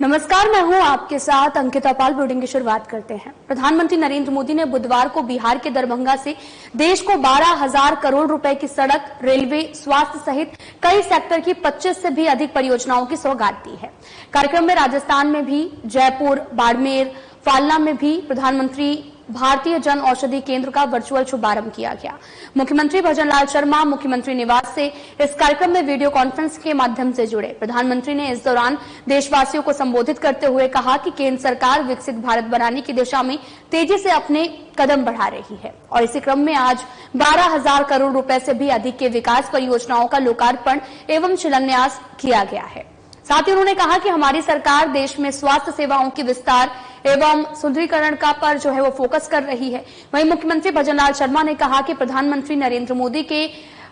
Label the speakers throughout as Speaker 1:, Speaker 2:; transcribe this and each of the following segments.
Speaker 1: नमस्कार, मैं हूं आपके साथ अंकिता पाल। ब्रीडिंग की शुरुआत करते हैं। प्रधानमंत्री नरेंद्र मोदी ने बुधवार को बिहार के दरभंगा से देश को 12,000 करोड़ रुपए की सड़क, रेलवे, स्वास्थ्य सहित कई सेक्टर की 25 से भी अधिक परियोजनाओं की सौगात दी है। कार्यक्रम में राजस्थान में भी, जयपुर, बाड़मेर, फालना में भी प्रधानमंत्री भारतीय जन औषधि केंद्र का वर्चुअल शुभारंभ किया गया। मुख्यमंत्री भजनलाल शर्मा मुख्यमंत्री निवास से इस कार्यक्रम में वीडियो कॉन्फ्रेंस के माध्यम से जुड़े। प्रधानमंत्री ने इस दौरान देशवासियों को संबोधित करते हुए कहा कि केंद्र सरकार विकसित भारत बनाने की दिशा में तेजी से अपने कदम बढ़ा रही है और इसी क्रम में आज 12,000 करोड़ रुपए से भी अधिक के विकास परियोजनाओं का लोकार्पण एवं शिलान्यास किया गया है। साथ ही उन्होंने कहा कि हमारी सरकार देश में स्वास्थ्य सेवाओं की विस्तार एवं सुदृढ़ीकरण का पर वो फोकस कर रही है। वहीं मुख्यमंत्री भजनलाल शर्मा ने कहा कि प्रधानमंत्री नरेंद्र मोदी के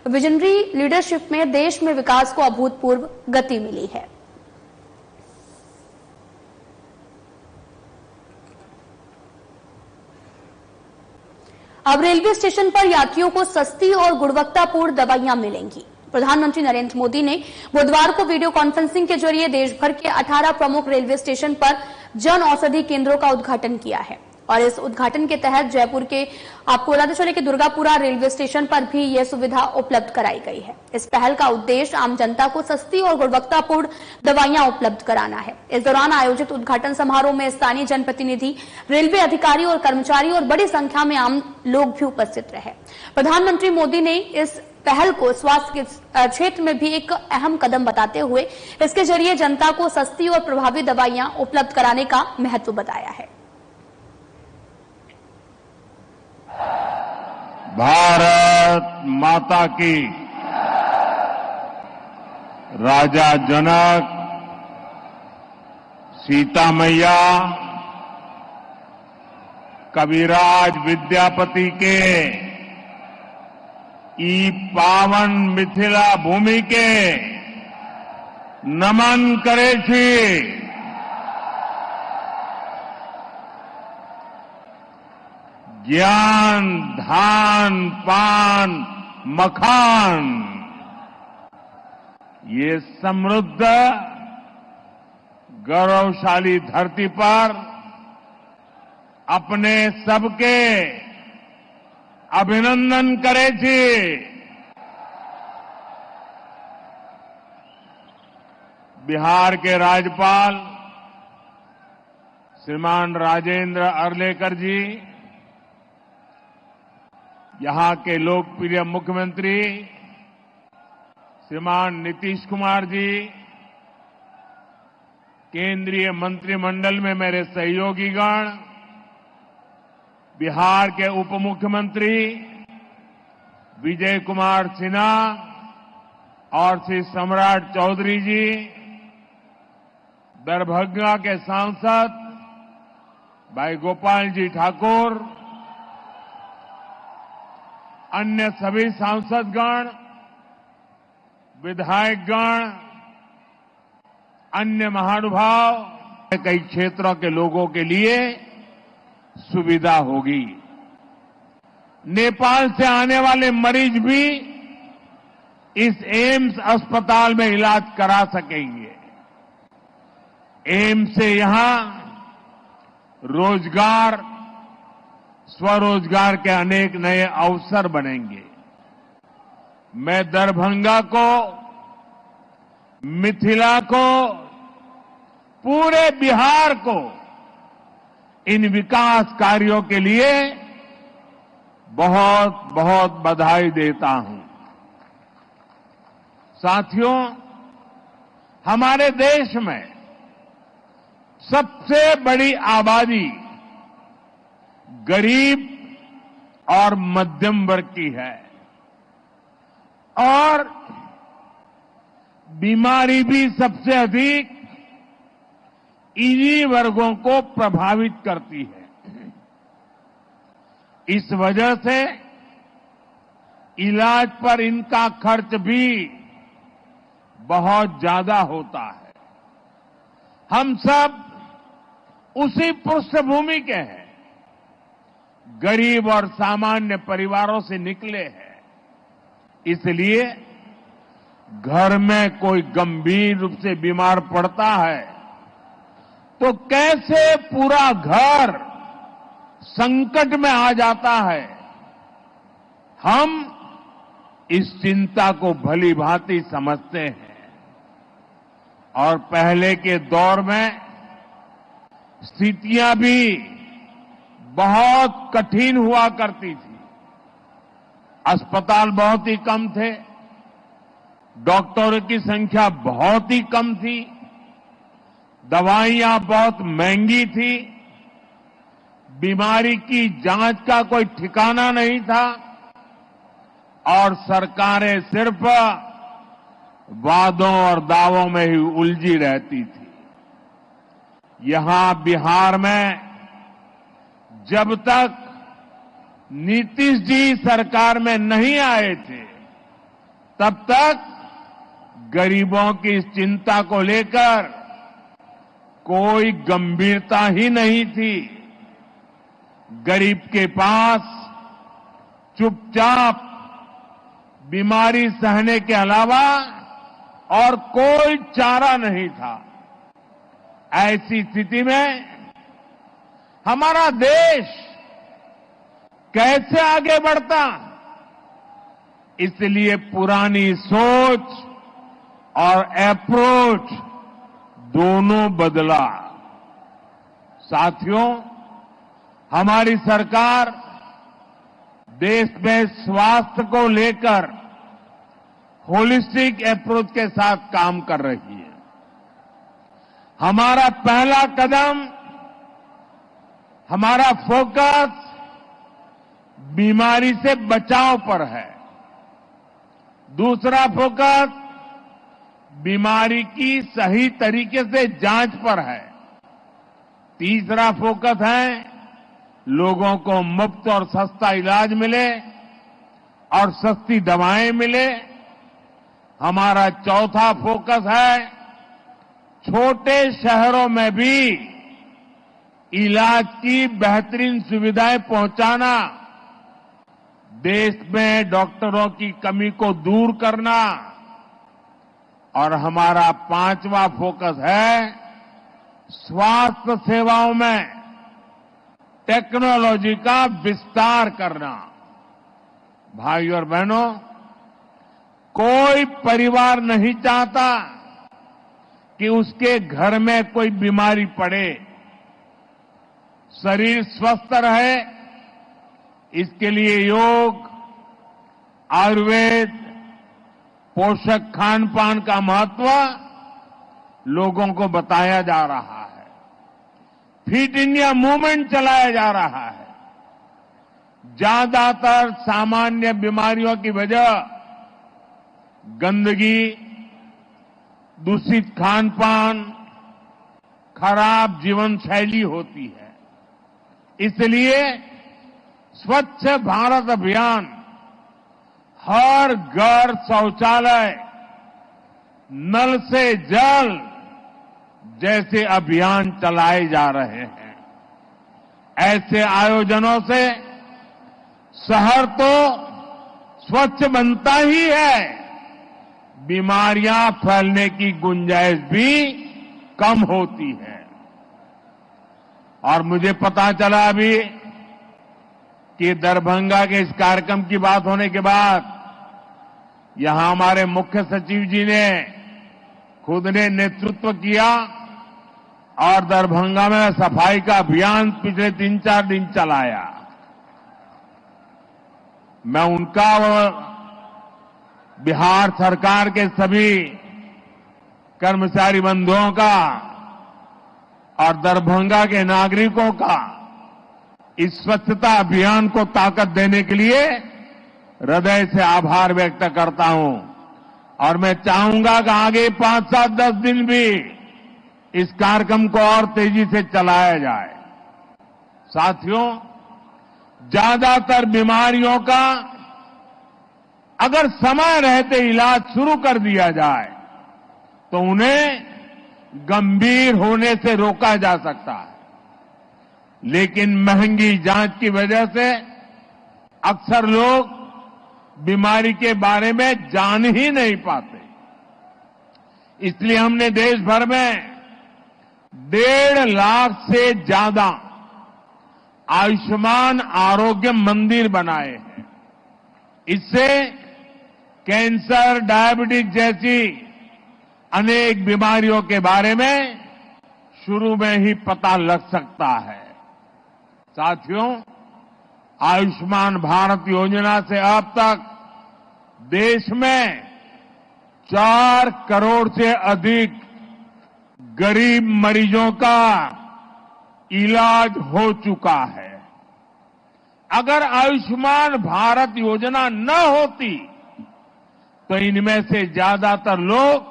Speaker 1: विजनरी लीडरशिप में देश में विकास को अभूतपूर्व गति मिली है। अब रेलवे स्टेशन पर यात्रियों को सस्ती और गुणवत्तापूर्ण दवाइयां मिलेंगी। प्रधानमंत्री नरेंद्र मोदी ने बुधवार को वीडियो कॉन्फ्रेंसिंग के जरिए देश भर के 18 प्रमुख रेलवे स्टेशन पर जन औषधि केंद्रों का उद्घाटन किया है और इस उद्घाटन के तहत जयपुर के आपको बताते चले कि दुर्गापुरा रेलवे स्टेशन पर भी यह सुविधा उपलब्ध कराई गई है। इस पहल का उद्देश्य आम जनता को सस्ती और गुणवत्तापूर्ण दवाइयां उपलब्ध कराना है। इस दौरान आयोजित उद्घाटन समारोह में स्थानीय जनप्रतिनिधि, रेलवे अधिकारी और कर्मचारी और बड़ी संख्या में आम लोग भी उपस्थित रहे। प्रधानमंत्री मोदी ने इस पहल को स्वास्थ्य के क्षेत्र में भी एक अहम कदम बताते हुए इसके जरिए जनता को सस्ती और प्रभावी दवाइयां उपलब्ध कराने का महत्व बताया है।
Speaker 2: भारत माता की, राजा जनक, सीता मैया, कविराज विद्यापति के ई पावन मिथिला भूमि के नमन करे छी। ज्ञान, धान, पान, मखान, ये समृद्ध गौरवशाली धरती पर अपने सबके अभिनंदन करे छी। बिहार के राज्यपाल श्रीमान राजेंद्र अर्लेकर जी, यहां के लोकप्रिय मुख्यमंत्री श्रीमान नीतीश कुमार जी, केंद्रीय मंत्रिमंडल में मेरे सहयोगीगण, बिहार के उप मुख्यमंत्री विजय कुमार सिन्हा और श्री सम्राट चौधरी जी, दरभंगा के सांसद भाई गोपाल जी ठाकुर, अन्य सभी सांसदगण, विधायकगण, अन्य महानुभाव, कई क्षेत्रों के लोगों के लिए सुविधा होगी। नेपाल से आने वाले मरीज भी इस एम्स अस्पताल में इलाज करा सकेंगे। एम्स से यहां रोजगार, स्वरोजगार के अनेक नए अवसर बनेंगे। मैं दरभंगा को, मिथिला को, पूरे बिहार को इन विकास कार्यों के लिए बहुत बहुत बधाई देता हूं। साथियों, हमारे देश में सबसे बड़ी आबादी गरीब और मध्यम वर्ग की है और बीमारी भी सबसे अधिक इन्हीं वर्गों को प्रभावित करती है। इस वजह से इलाज पर इनका खर्च भी बहुत ज्यादा होता है। हम सब उसी पृष्ठभूमि के हैं, गरीब और सामान्य परिवारों से निकले हैं। इसलिए घर में कोई गंभीर रूप से बीमार पड़ता है तो कैसे पूरा घर संकट में आ जाता है। हम इस चिंता को भली भांति समझते हैं और पहले के दौर में स्थितियां भी बहुत कठिन हुआ करती थी। अस्पताल बहुत ही कम थे, डॉक्टरों की संख्या बहुत ही कम थी, दवाइयां बहुत महंगी थी, बीमारी की जांच का कोई ठिकाना नहीं था और सरकारें सिर्फ वादों और दावों में ही उलझी रहती थी। यहां बिहार में जब तक नीतीश जी सरकार में नहीं आए थे, तब तक गरीबों की इस चिंता को लेकर कोई गंभीरता ही नहीं थी। गरीब के पास चुपचाप बीमारी सहने के अलावा और कोई चारा नहीं था। ऐसी स्थिति में हमारा देश कैसे आगे बढ़ता, इसलिए पुरानी सोच और अप्रोच दोनों बदला। साथियों, हमारी सरकार देश में स्वास्थ्य को लेकर होलिस्टिक अप्रोच के साथ काम कर रही है। हमारा पहला कदम, हमारा फोकस बीमारी से बचाव पर है। दूसरा फोकस बीमारी की सही तरीके से जांच पर है। तीसरा फोकस है लोगों को मुफ्त और सस्ता इलाज मिले और सस्ती दवाएं मिले। हमारा चौथा फोकस है छोटे शहरों में भी इलाज की बेहतरीन सुविधाएं पहुंचाना, देश में डॉक्टरों की कमी को दूर करना और हमारा पांचवा फोकस है स्वास्थ्य सेवाओं में टेक्नोलॉजी का विस्तार करना। भाइयों और बहनों, कोई परिवार नहीं चाहता कि उसके घर में कोई बीमारी पड़े। शरीर स्वस्थ रहे, इसके लिए योग, आयुर्वेद, पोषक खान पान का महत्व लोगों को बताया जा रहा है। फिट इंडिया मूवमेंट चलाया जा रहा है। ज्यादातर सामान्य बीमारियों की वजह गंदगी, दूषित खान पान, खराब जीवन शैली होती है। इसलिए स्वच्छ भारत अभियान, हर घर शौचालय, नल से जल जैसे अभियान चलाए जा रहे हैं। ऐसे आयोजनों से शहर तो स्वच्छ बनता ही है, बीमारियां फैलने की गुंजाइश भी कम होती है। और मुझे पता चला अभी कि दरभंगा के इस कार्यक्रम की बात होने के बाद यहां हमारे मुख्य सचिव जी ने खुद ने नेतृत्व किया और दरभंगा में सफाई का अभियान पिछले 3-4 दिन चलाया। मैं उनका और बिहार सरकार के सभी कर्मचारी बंधुओं का और दरभंगा के नागरिकों का इस स्वच्छता अभियान को ताकत देने के लिए हृदय से आभार व्यक्त करता हूं। और मैं चाहूंगा कि आगे 5, 7, 10 दिन भी इस कार्यक्रम को और तेजी से चलाया जाए। साथियों, ज्यादातर बीमारियों का अगर समय रहते इलाज शुरू कर दिया जाए तो उन्हें गंभीर होने से रोका जा सकता है। लेकिन महंगी जांच की वजह से अक्सर लोग बीमारी के बारे में जान ही नहीं पाते। इसलिए हमने देश भर में 1.5 लाख से ज्यादा आयुष्मान आरोग्य मंदिर बनाए हैं। इससे कैंसर, डायबिटीज जैसी अनेक बीमारियों के बारे में शुरू में ही पता लग सकता है। साथियों, आयुष्मान भारत योजना से अब तक देश में 4 करोड़ से अधिक गरीब मरीजों का इलाज हो चुका है। अगर आयुष्मान भारत योजना न होती तो इनमें से ज्यादातर लोग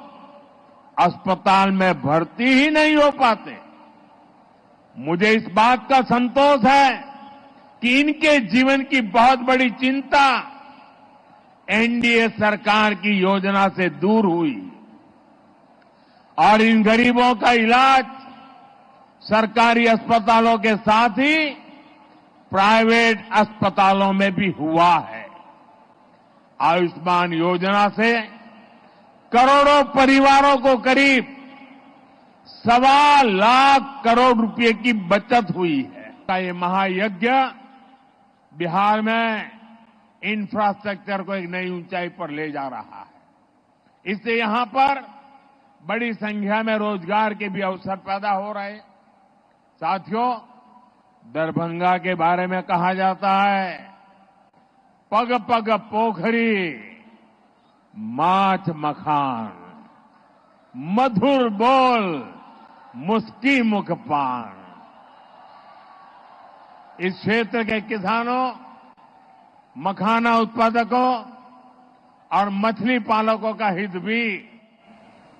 Speaker 2: अस्पताल में भर्ती ही नहीं हो पाते। मुझे इस बात का संतोष है कि इनके जीवन की बहुत बड़ी चिंता एनडीए सरकार की योजना से दूर हुई और इन गरीबों का इलाज सरकारी अस्पतालों के साथ ही प्राइवेट अस्पतालों में भी हुआ है। आयुष्मान योजना से करोड़ों परिवारों को करीब 1.25 लाख करोड़ रुपए की बचत हुई है। ये महायज्ञ बिहार में इंफ्रास्ट्रक्चर को एक नई ऊंचाई पर ले जा रहा है। इससे यहां पर बड़ी संख्या में रोजगार के भी अवसर पैदा हो रहे हैं। साथियों, दरभंगा के बारे में कहा जाता है, पग पग पोखरी माछ मखान, मधुर बोल मुस्की मुख पान। इस क्षेत्र के किसानों, मखाना उत्पादकों और मछली पालकों का हित भी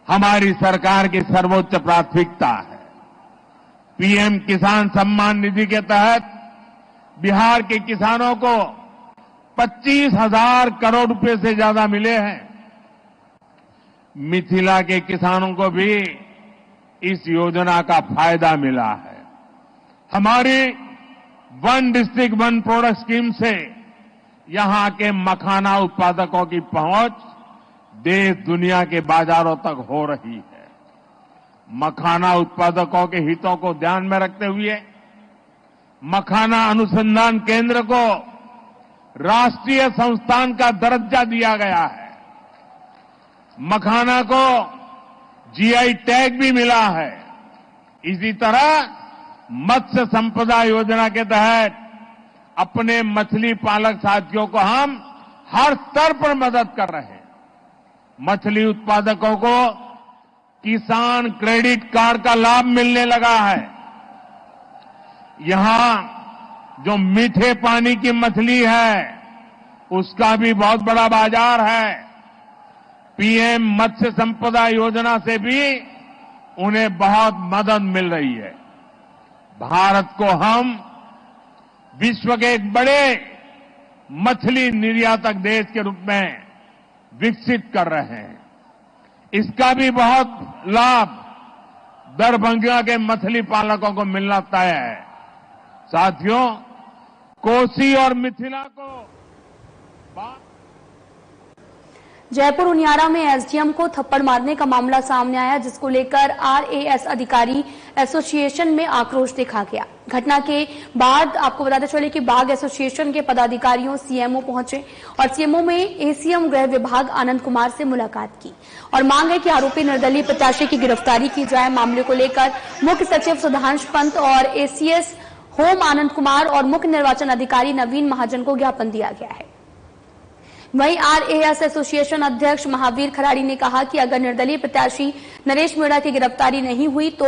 Speaker 2: हमारी सरकार की सर्वोच्च प्राथमिकता है। पीएम किसान सम्मान निधि के तहत बिहार के किसानों को 25,000 करोड़ रुपए से ज्यादा मिले हैं। मिथिला के किसानों को भी इस योजना का फायदा मिला है। हमारी one district one product scheme से यहां के मखाना उत्पादकों की पहुंच देश दुनिया के बाजारों तक हो रही है। मखाना उत्पादकों के हितों को ध्यान में रखते हुए मखाना अनुसंधान केंद्र को राष्ट्रीय संस्थान का दर्जा दिया गया है। मखाना को जीआई टैग भी मिला है। इसी तरह मत्स्य संपदा योजना के तहत अपने मछली पालक साथियों को हम हर स्तर पर मदद कर रहे हैं। मछली उत्पादकों को किसान क्रेडिट कार्ड का लाभ मिलने लगा है। यहां जो मीठे पानी की मछली है उसका भी बहुत बड़ा बाजार है। पीएम मत्स्य संपदा योजना से भी उन्हें बहुत मदद मिल रही है। भारत को हम विश्व के एक बड़े मछली निर्यातक देश के रूप में विकसित कर रहे हैं। इसका भी बहुत लाभ दरभंगा के मछली पालकों को मिलना तय है। साथियों, कोसी और मिथिला को
Speaker 1: जयपुर उनियारा में एसडीएम को थप्पड़ मारने का मामला सामने आया, जिसको लेकर आरएएस अधिकारी एसोसिएशन में आक्रोश देखा गया। घटना के बाद आपको बताते चले कि बाघ एसोसिएशन के पदाधिकारियों सीएमओ पहुंचे और सीएमओ में एसीएम गृह विभाग आनंद कुमार से मुलाकात की और मांग है कि आरोपी निर्दलीय प्रत्याशी की गिरफ्तारी की जाए। मामले को लेकर मुख्य सचिव सुधांशु पंत और एसीएस होम आनंद कुमार और मुख्य निर्वाचन अधिकारी नवीन महाजन को ज्ञापन दिया गया है। वहीं आरएएस एसोसिएशन अध्यक्ष महावीर खराड़ी ने कहा कि अगर निर्दलीय प्रत्याशी नरेश मीणा की गिरफ्तारी नहीं हुई तो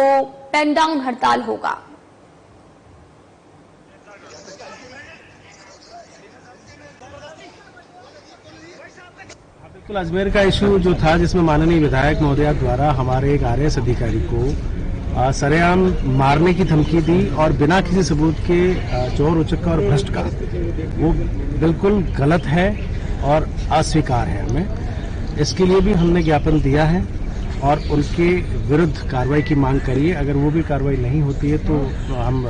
Speaker 1: पेन डाउन हड़ताल होगा।
Speaker 3: बिल्कुल, अजमेर का इशू जो था जिसमें माननीय विधायक महोदया द्वारा हमारे एक आरएएस अधिकारी को सरेआम मारने की धमकी दी और बिना किसी सबूत के चोर उचक्का और भ्रष्ट का, वो बिल्कुल गलत है और अस्वीकार है। हमें इसके लिए भी हमने ज्ञापन दिया है और उनके विरुद्ध कार्रवाई की मांग करी है। अगर वो भी कार्रवाई नहीं होती है तो हम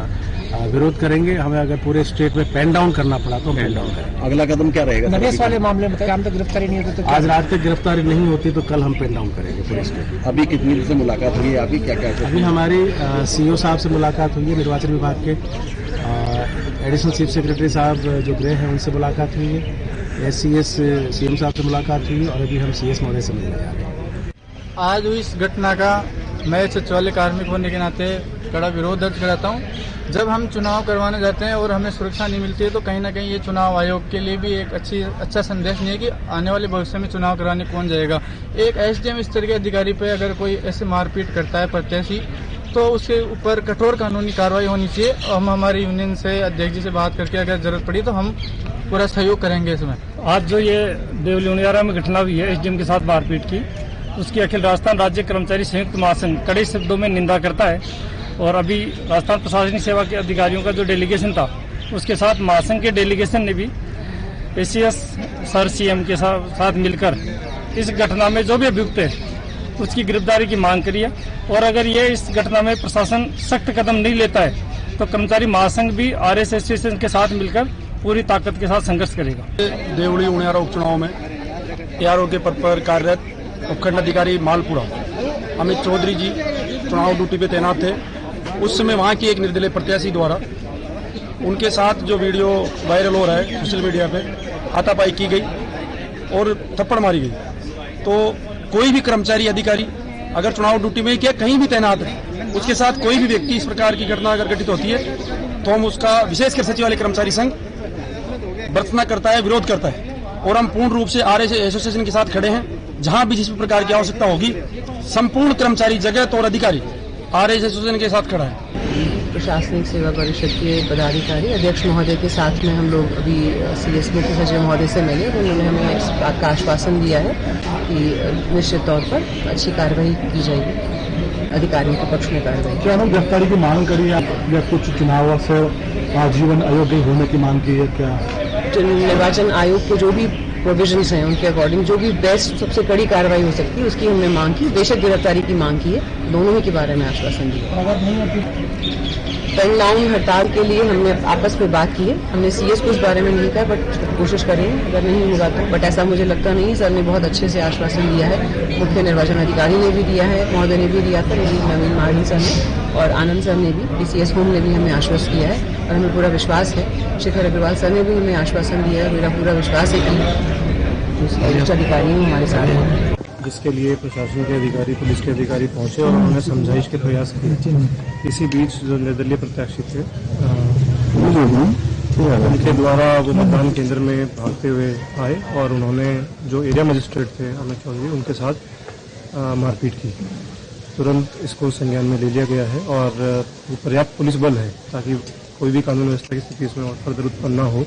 Speaker 3: विरोध करेंगे। हमें अगर पूरे स्टेट में पेन डाउन करना पड़ा तो हम पेन डाउन करेंगे।
Speaker 4: अगला कदम क्या रहेगा?
Speaker 5: नरेश वाले मामले में काम तक गिरफ्तारी नहीं होती तो
Speaker 3: आज रात तक गिरफ्तारी नहीं होती तो कल हम पेन डाउन करेंगे पूरे स्टेट।
Speaker 4: अभी कितनी देर से मुलाकात हुई है? अभी क्या क्या?
Speaker 3: अभी हमारी सीईओ साहब से मुलाकात हुई है, निर्वाचन विभाग के एडिशनल चीफ सेक्रेटरी साहब जो गृह हैं उनसे मुलाकात हुई है, SCS CM साहब से मुलाकात हुई है और अभी हम CS महोदय से मिलने जा रहे हैं।
Speaker 6: आज हुई इस घटना का मैं सचिवालय कार्मिक होने के नाते कड़ा विरोध दर्ज कराता हूँ। जब हम चुनाव करवाने जाते हैं और हमें सुरक्षा नहीं मिलती है तो कहीं ना कहीं ये चुनाव आयोग के लिए भी एक अच्छा संदेश नहीं है कि आने वाले भविष्य में चुनाव कराने कौन जाएगा। एक SDM स्तर के अधिकारी पे अगर कोई ऐसे मारपीट करता है प्रत्याशी तो उसके ऊपर कठोर कानूनी कार्रवाई होनी चाहिए। हम हमारी यूनियन से अध्यक्ष जी से बात करके अगर जरूरत पड़ी तो हम पूरा सहयोग करेंगे इसमें।
Speaker 7: आज जो ये देवलियारा में घटना हुई है SDM के साथ मारपीट की, उसकी अखिल राजस्थान राज्य कर्मचारी संयुक्त महासंघ कड़े शब्दों में निंदा करता है और अभी राजस्थान प्रशासनिक सेवा के अधिकारियों का जो डेलीगेशन था उसके साथ महासंघ के डेलीगेशन ने भी SCS सर CM के साथ मिलकर इस घटना में जो भी अभियुक्त है उसकी गिरफ्तारी की मांग करी है। और अगर ये इस घटना में प्रशासन सख्त कदम नहीं लेता है तो कर्मचारी महासंघ भी RS एसोसिएशन के साथ मिलकर पूरी ताकत के साथ संघर्ष करेगा।
Speaker 8: देवली उनियारा उपचुनाव में ARO के पद पर कार्यरत उपखंड अधिकारी मालपुरा अमित चौधरी जी चुनाव ड्यूटी पे तैनात थे। उस समय वहां की एक निर्दलीय प्रत्याशी द्वारा उनके साथ जो वीडियो वायरल हो रहा है सोशल मीडिया पे, हाथापाई की गई और थप्पड़ मारी गई। तो कोई भी कर्मचारी अधिकारी अगर चुनाव ड्यूटी में क्या कहीं भी तैनात है, उसके साथ कोई भी व्यक्ति इस प्रकार की घटना अगर घटित होती है तो हम उसका विशेषकर सचिवालय कर्मचारी संघ भर्त्सना करता है, विरोध करता है। और हम पूर्ण रूप से RS एसोसिएशन के साथ खड़े हैं। जहां भी जिस प्रकार की आवश्यकता होगी संपूर्ण कर्मचारी जगत और अधिकारी RS एसोसिएशन के साथ खड़ा है।
Speaker 9: प्रशासनिक सेवा परिषद के पदाधिकारी अध्यक्ष महोदय के साथ में हम लोग अभी CS मुख्य सचिव महोदय से मिले। उन्होंने हमें इस बात का आश्वासन दिया है कि निश्चित तौर पर अच्छी कार्रवाई की जाएगी, अधिकारियों के पक्ष में कार्रवाई।
Speaker 3: क्या हम गिरफ्तारी की मांग करी या कुछ चुनाव से आजीवन अयोग्य होने की मांग की है? क्या
Speaker 9: निर्वाचन आयोग के जो भी प्रोविजंस हैं उनके अकॉर्डिंग जो भी बेस्ट सबसे कड़ी कार्रवाई हो सकती है उसकी हमने मांग की, बेशक गिरफ्तारी की मांग की है। दोनों ही के बारे में आश्वासन दिया। पेन डाउन हड़ताल के लिए हमने आपस में बात की है। हमने CS को इस बारे में नहीं कहा बट कोशिश करेंगे अगर नहीं होगा तो। बट ऐसा मुझे लगता नहीं। सर ने बहुत अच्छे से आश्वासन दिया है, मुख्य निर्वाचन अधिकारी ने भी दिया है, महोदय ने भी दिया था, नवीन मार्डी सर ने और आनंद सर ने भी, PCS होम ने भी हमें आश्वस्त किया है और हमें पूरा विश्वास है। शेखर अग्रवाल सर ने भी हमें आश्वासन दिया है। मेरा पूरा विश्वास है कि उच्च अधिकारी हमारे साथ हैं।
Speaker 3: जिसके लिए प्रशासन के अधिकारी, पुलिस के अधिकारी पहुंचे और उन्होंने समझाइश के प्रयास किए। इसी बीच जो निर्दलीय प्रत्याशी थे उनके द्वारा वो मतदान केंद्र में भागते हुए आए और उन्होंने जो एरिया मजिस्ट्रेट थे अमित चौधरी उनके साथ मारपीट की। तुरंत इसको संज्ञान में ले लिया गया है और पर्याप्त पुलिस बल है ताकि कोई भी कानून व्यवस्था की स्थिति इसमें और फर्दर उत्पन्न न हो,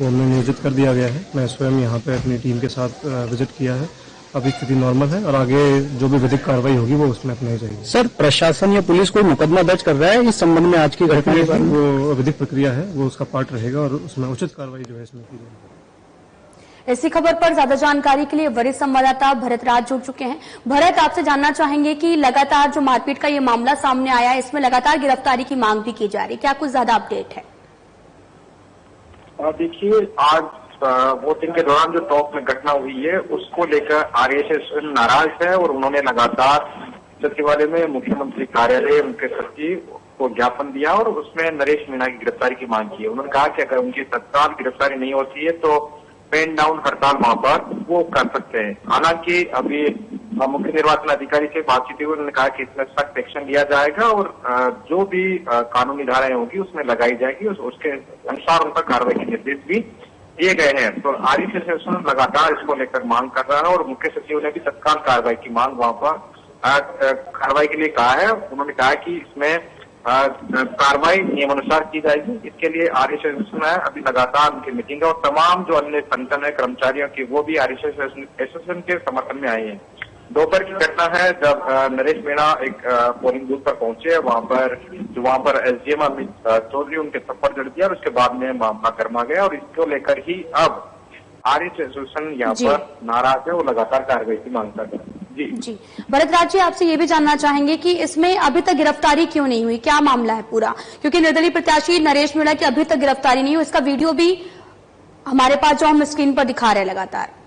Speaker 3: वो हमने नियोजित कर दिया गया है। मैं स्वयं यहाँ पे अपनी टीम के साथ विजिट किया है। अभी स्थिति नॉर्मल है और आगे जो भी विधिक कार्रवाई होगी वो उसमें अपनाई जाएगी।
Speaker 5: सर, प्रशासन या पुलिस कोई मुकदमा दर्ज कर रहा है इस संबंध में? आज की घटना के बाद
Speaker 3: वो विधिक प्रक्रिया है, वो उसका पार्ट रहेगा और उसमें उचित कार्रवाई जो है इसमें की जाएगी।
Speaker 1: इसी खबर पर ज्यादा जानकारी के लिए वरिष्ठ संवाददाता भरत राज जुड़ चुके हैं। भरत, आपसे जानना चाहेंगे कि लगातार जो मारपीट का ये मामला सामने आया है इसमें लगातार गिरफ्तारी की मांग भी की जा रही है, क्या कुछ ज्यादा अपडेट है?
Speaker 10: देखिए, आज वोटिंग के दौरान जो टॉप में घटना हुई है उसको लेकर RS नाराज है और उन्होंने लगातार सचिवालय में मुख्यमंत्री कार्यालय, मुख्य सचिव को ज्ञापन दिया और उसमें नरेश मीणा की गिरफ्तारी की मांग की है। उन्होंने कहा कि अगर उनकी तत्काल गिरफ्तारी नहीं होती है तो पेन डाउन हड़ताल वहां पर वो कर सकते हैं। हालांकि अभी मुख्य निर्वाचन अधिकारी से बातचीत हुई, उन्होंने कहा कि इसमें सख्त एक्शन लिया जाएगा और जो भी कानूनी धाराएं होगी उसमें लगाई जाएगी, उसके अनुसार उन पर कार्रवाई के निर्देश भी दिए गए हैं। तो RS एसोसिएशन लगातार इसको लेकर मांग कर रहा है और मुख्य सचिव ने भी तत्काल कार्रवाई की मांग वहां पर कार्रवाई के लिए कहा है। उन्होंने कहा कि इसमें कार्रवाई नियमानुसार की जाएगी। इसके लिए RS एसोसिएशन है अभी लगातार उनकी मीटिंग है और तमाम जो अन्य संगठन है कर्मचारियों की वो भी RS एसोसिएशन के समर्थन में आए हैं। दोपहर की घटना है जब नरेश मीणा एक पोलिंग बूथ पर पहुंचे, वहां पर SDM अमित चौधरी उनके थप्पड़ जड़ दिया और उसके बाद में मामला गर्मा गया और इसको लेकर ही अब RS एसोसिएशन यहाँ पर नाराज है और लगातार कार्रवाई की मांग कर रहे हैं।
Speaker 1: जी भरत राज जी, आपसे ये भी जानना चाहेंगे कि इसमें अभी तक गिरफ्तारी क्यों नहीं हुई, क्या मामला है पूरा? क्योंकि निर्दलीय प्रत्याशी नरेश मीणा की अभी तक गिरफ्तारी नहीं हुई, इसका वीडियो भी हमारे पास जो हम स्क्रीन पर दिखा रहे हैं लगातार।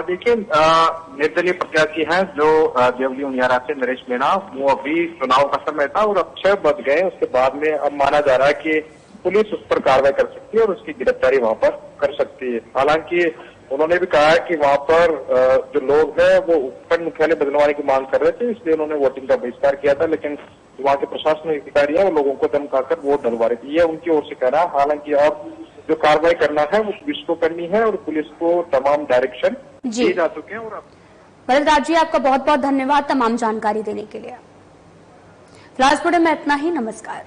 Speaker 10: देखिए, निर्दलीय प्रत्याशी हैं जो देवली उनियारा से नरेश मीणा, वो अभी चुनाव का समय था और अब 6 बज गए, उसके बाद में अब माना जा रहा है कि पुलिस उस पर कार्रवाई कर सकती है और उसकी गिरफ्तारी वहां पर कर सकती है। हालांकि उन्होंने भी कहा है कि वहां पर जो लोग हैं वो उपखंड मुख्यालय बदलवाने की मांग कर रहे थे, इसलिए उन्होंने वोटिंग का बहिष्कार किया था, लेकिन वहां के प्रशासनिक अधिकारी हैं वो लोगों को धमकाकर वोट डलवा रहे थे, ये उनकी ओर से कहना है। हालांकि अब जो कार्रवाई करना है वो पुलिस को करनी है और पुलिस को तमाम डायरेक्शन दिए जा चुके हैं। और
Speaker 1: भरत राज जी, आपका बहुत बहुत धन्यवाद तमाम जानकारी देने के लिए। फिलहाल में इतना ही, नमस्कार।